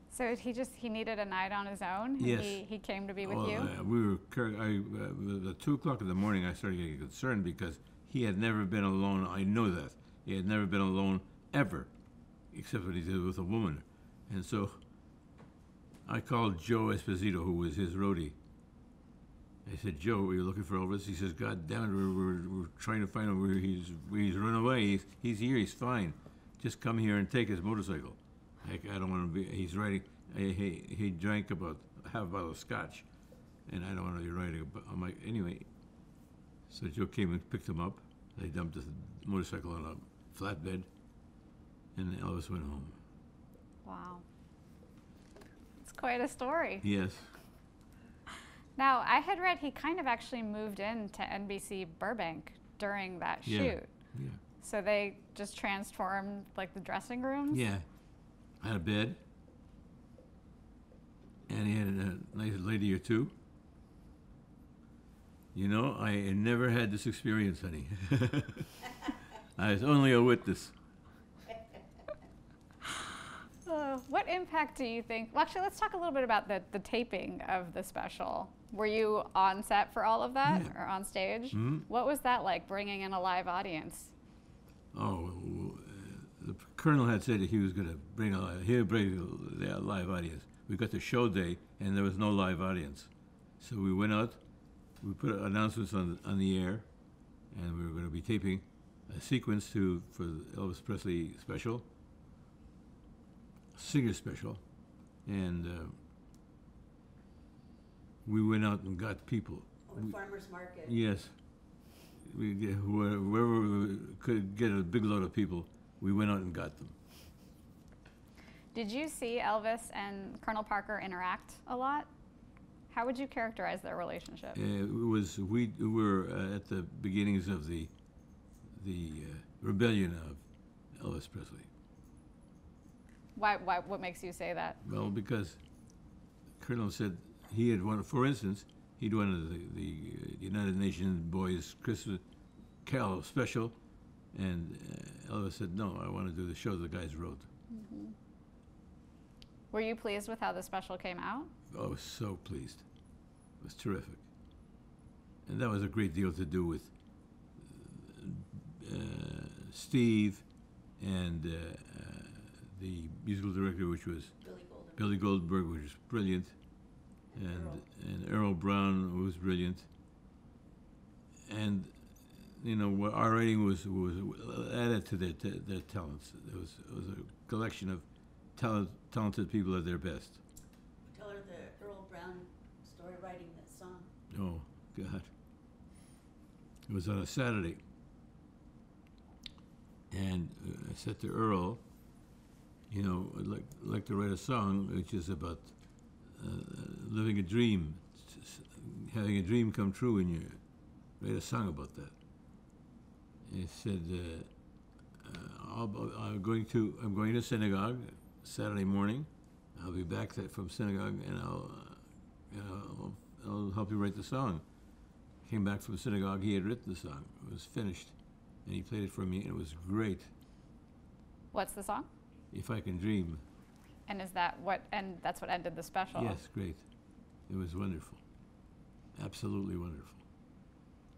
So he needed a night on his own? Yes. He came to be with you? At 2 o'clock in the morning, I started getting concerned because he had never been alone. I know that. He had never been alone ever, except when he did with a woman. And so I called Joe Esposito, who was his roadie. I said, Joe, are you looking for Elvis? He says, God damn it, we're trying to find him where he's run away. He's here, he's fine. Just come here and take his motorcycle. I don't want to be, he's riding, he drank about half a bottle of scotch, and I don't want to be riding. I'm like, anyway. So Joe came and picked him up. They dumped the motorcycle on a flatbed, and Elvis went home. Wow. It's quite a story. Yes. Now, I had read he kind of actually moved into NBC Burbank during that shoot. Yeah. So they just transformed like the dressing rooms? Yeah. I had a bed, and he had a nice lady or two. You know, I never had this experience, honey. I was only a witness. What impact do you think? Well, actually, let's talk a little bit about the taping of the special. Were you on set for all of that, or on stage? Mm-hmm. What was that like, bringing in a live audience? Oh, the colonel had said that he was going to bring the live audience. We got the show day, and there was no live audience. So we went out, we put announcements on the air, and we were going to be taping a sequence for the Elvis Presley special, singer special, and we went out and got people. farmer's market. Yes. Wherever we could get a big load of people, we went out and got them. Did you see Elvis and Colonel Parker interact a lot? How would you characterize their relationship? We were at the beginnings of the rebellion of Elvis Presley. Why? What makes you say that? Well, because Colonel said he had won. For instance, he'd won the United Nations Boys Christmas Carol special, and Elvis said, "No, I want to do the show the guys wrote." Mm-hmm. Were you pleased with how the special came out? I was so pleased. It was terrific, and that was a great deal to do with Steve and the musical director, which was Billy Goldberg, which was brilliant, and Earl Brown, who was brilliant. And you know, our writing was added to their talents. It was a collection of talented people at their best. Tell her the Earl Brown story, writing that song. Oh God! It was on a Saturday, and I said to Earl, you know, I'd like to write a song which is about living a dream, having a dream come true, and you write a song about that. He said, I'm going to synagogue Saturday morning. I'll be back from synagogue, and I'll help you write the song. Came back from synagogue. He had written the song. It was finished, and he played it for me, and it was great. What's the song? If I Can Dream. And is that what? And that's what ended the special. Yes, great. It was wonderful. Absolutely wonderful.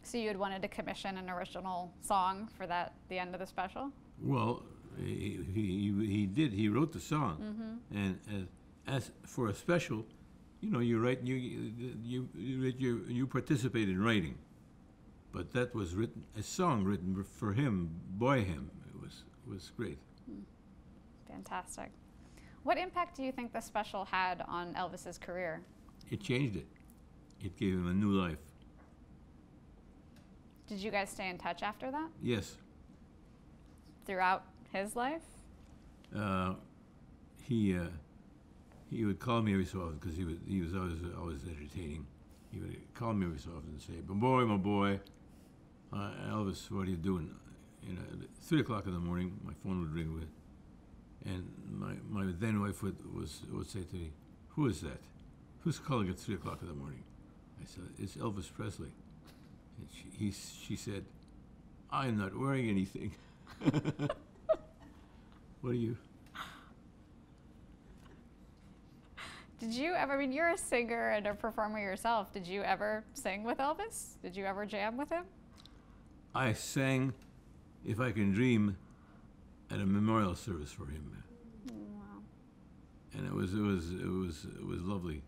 So you had wanted to commission an original song for that, the end of the special? Well, he did. He wrote the song, and as for a special, you write. You participate in writing, but that was written a song written for him by him. It was great. Fantastic. What impact do you think the special had on Elvis's career? It changed it. It gave him a new life. Did you guys stay in touch after that? Yes. Throughout his life? He would call me every so often because he was always entertaining. He would call me every so often and say, my boy, Elvis, what are you doing?" At 3 o'clock in the morning, my phone would ring and my then wife would say to me, "Who is that? Who's calling at 3 o'clock in the morning?" I said, "It's Elvis Presley." And she said, "I'm not wearing anything." What are you? Did you ever, I mean, you're a singer and a performer yourself. Did you ever sing with Elvis? Did you ever jam with him? I sang "If I Can Dream" at a memorial service for him. Wow. And it was lovely.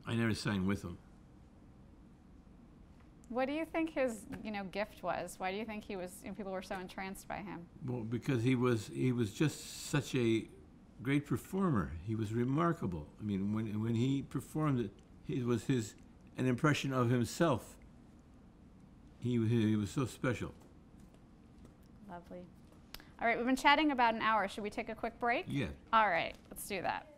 I never sang with him. What do you think his, gift was? Why do you think people were so entranced by him? Well, because he was just such a great performer. He was remarkable. I mean, when he performed it was an impression of himself. He was so special. Lovely. All right, we've been chatting about an hour. Should we take a quick break? Yeah. All right, let's do that.